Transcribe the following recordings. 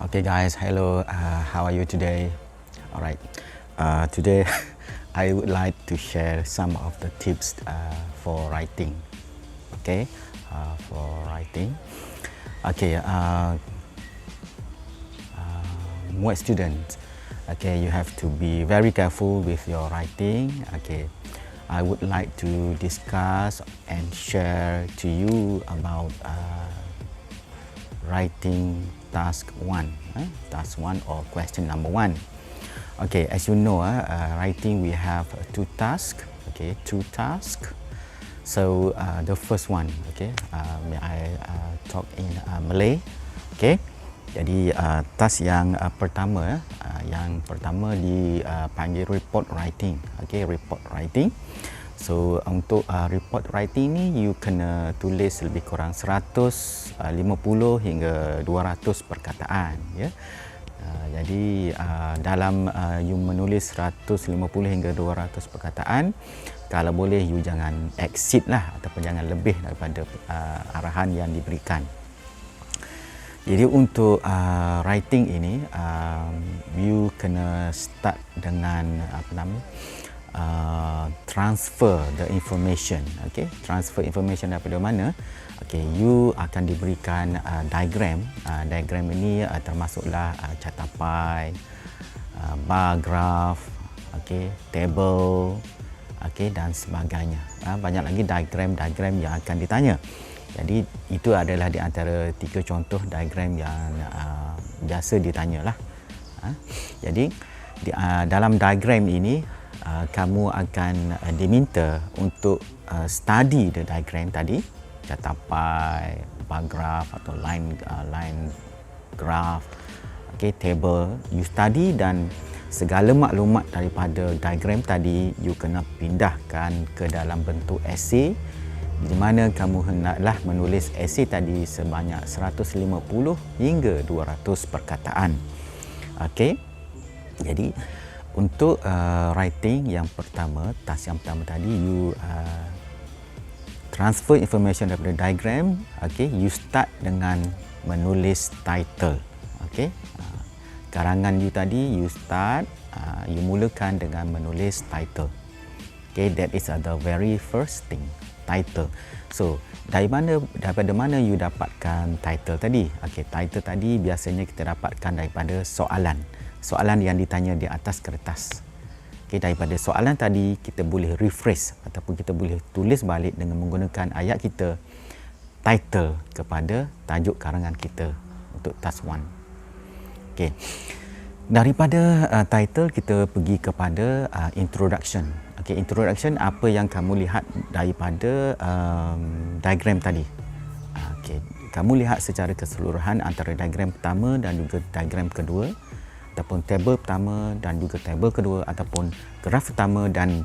Okay, guys, hello. How are you today? All right. Today, I would like to share some of the tips for writing. Okay, for writing. Okay, more students. Okay, you have to be very careful with your writing. Okay, I would like to discuss and share to you about writing task 1, task 1 or question number 1. Okay, as you know, writing we have two tasks. Okay, two tasks. So the first one, okay, may I talk in Malay? Okay, jadi task yang pertama, dipanggil report writing. Okay, report writing. So untuk report writing ni you kena tulis lebih kurang 150 hingga 200 perkataan, ya. Jadi dalam you menulis 150 hingga 200 perkataan, kalau boleh you jangan exceed lah ataupun jangan lebih daripada arahan yang diberikan. Jadi untuk writing ini you kena start dengan transfer the information. Okay, transfer information daripada mana? Okay, you akan diberikan diagram. Diagram ini termasuklah catapai, bar graph, okay, table, okay, dan sebagainya. Banyak lagi diagram yang akan ditanya. Jadi itu adalah di antara 3 contoh diagram yang biasa ditanya lah. Jadi dalam diagram ini kamu akan diminta untuk study the diagram tadi, catapai, bar graph atau line graph, okay, table. You study dan segala maklumat daripada diagram tadi you kena pindahkan ke dalam bentuk esei, di mana kamu hendaklah menulis esei tadi sebanyak 150 hingga 200 perkataan. Okey. Jadi untuk writing yang pertama, task yang pertama tadi, you transfer information daripada diagram. Okay, you start dengan menulis title. Okay, karangan you tadi you start, you mulakan dengan menulis title. Okay, that is the very first thing, title. So daripada mana you dapatkan title tadi? Okay, title tadi biasanya kita dapatkan daripada soalan yang ditanya di atas kertas. Okay, daripada soalan tadi kita boleh rephrase ataupun kita boleh tulis balik dengan menggunakan ayat kita title kepada tajuk karangan kita untuk task 1. Okay. Daripada title kita pergi kepada introduction. Okay, introduction apa yang kamu lihat daripada diagram tadi. Okay, kamu lihat secara keseluruhan antara diagram pertama dan juga diagram kedua, ataupun tabel pertama dan juga tabel kedua, ataupun graf pertama dan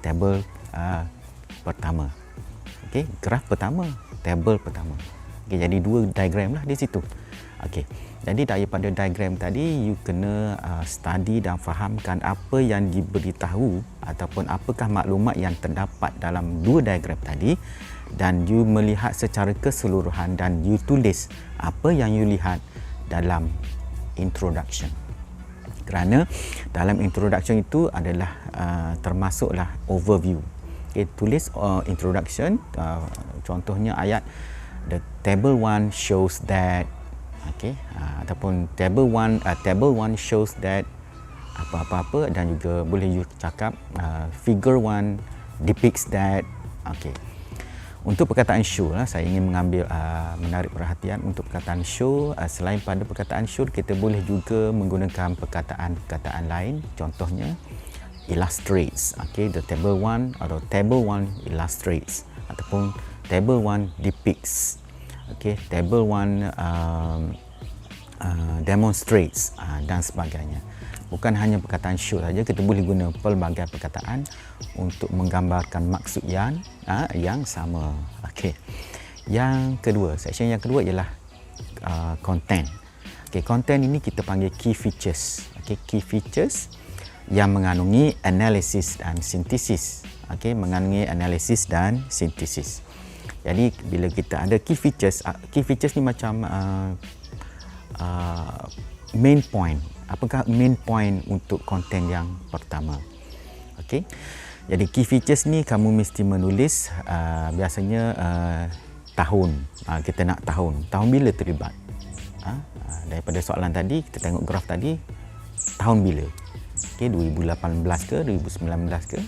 tabel pertama. Okey, graf pertama, tabel pertama. Okey, jadi 2 diagram lah di situ. Okey. Jadi daripada diagram tadi you kena study dan fahamkan apa yang diberitahu ataupun apakah maklumat yang terdapat dalam 2 diagram tadi, dan you melihat secara keseluruhan dan you tulis apa yang you lihat dalam introduction. Kerana dalam introduction itu adalah termasuklah overview. Okay, tulis introduction, contohnya ayat the table 1 shows that, okay, ataupun table 1 shows that apa-apa, dan juga boleh you cakap figure 1 depicts that. Okay. Untuk perkataan show lah, saya ingin mengambil menarik perhatian untuk perkataan show. Selain pada perkataan show, kita boleh juga menggunakan perkataan lain. Contohnya illustrates. Okay, the table 1 atau table 1 illustrates, ataupun table 1 depicts. Okay, table 1 demonstrates dan sebagainya. Bukan hanya perkataan show saja, kita boleh guna pelbagai perkataan untuk menggambarkan maksud yang sama. Okey. Yang kedua, section yang kedua ialah content. Okey, content ini kita panggil key features. Okey, key features yang mengandungi analisis dan sintesis. Okey, mengandungi analisis dan sintesis. Jadi bila kita ada key features ni macam main point. Apakah main point untuk konten yang pertama? Okey. Jadi key features ni kamu mesti menulis biasanya tahun. Kita nak tahun bila terlibat. Daripada soalan tadi kita tengok graf tadi, tahun bila? Okey, 2018 ke 2019 ke?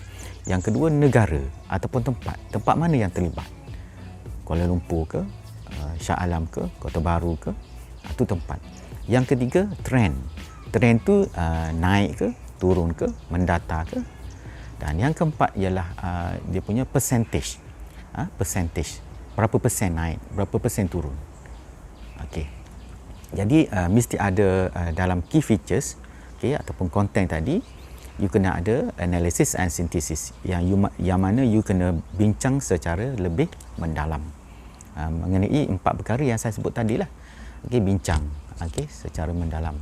Yang kedua, negara ataupun tempat mana yang terlibat? Kuala Lumpur ke, Shah Alam ke, Kota Baru ke? Itu tempat. Yang ketiga, trend tu naik ke, turun ke, mendata ke? Dan yang keempat ialah dia punya percentage. Percentage. Berapa persen naik, berapa persen turun. Okey. Jadi mesti ada dalam key features, ataupun konten tadi, you kena ada analysis and synthesis yang mana you kena bincang secara lebih mendalam mengenai 4 perkara yang saya sebut tadi lah. Bincang secara mendalam.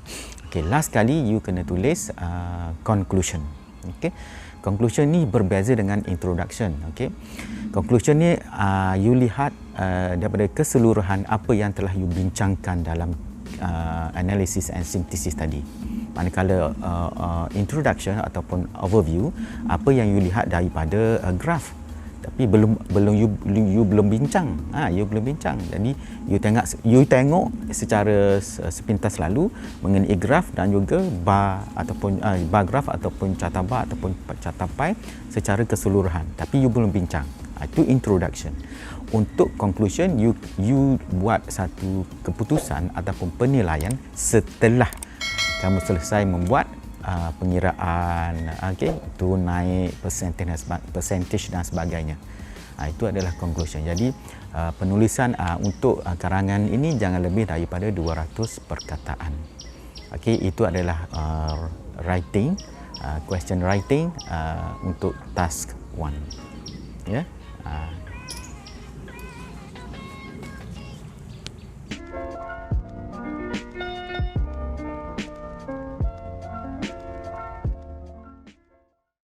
Last kali you kena tulis conclusion. Conclusion ni berbeza dengan introduction. Conclusion ni you lihat daripada keseluruhan apa yang telah you bincangkan dalam analysis and synthesis tadi. Manakala introduction ataupun overview, apa yang you lihat daripada graf, tapi belum you belum bincang. You belum bincang. Jadi you tengok secara sepintas lalu mengenai graf dan juga bar ataupun bar graf ataupun carta bar ataupun carta pie secara keseluruhan, tapi you belum bincang. Itu introduction. Untuk conclusion, you buat satu keputusan ataupun penilaian setelah kamu selesai membuat pengiraan, turun naik, percentage dan sebagainya. Itu adalah conclusion. Jadi penulisan untuk karangan ini jangan lebih daripada 200 perkataan. Itu adalah writing, question writing untuk task 1.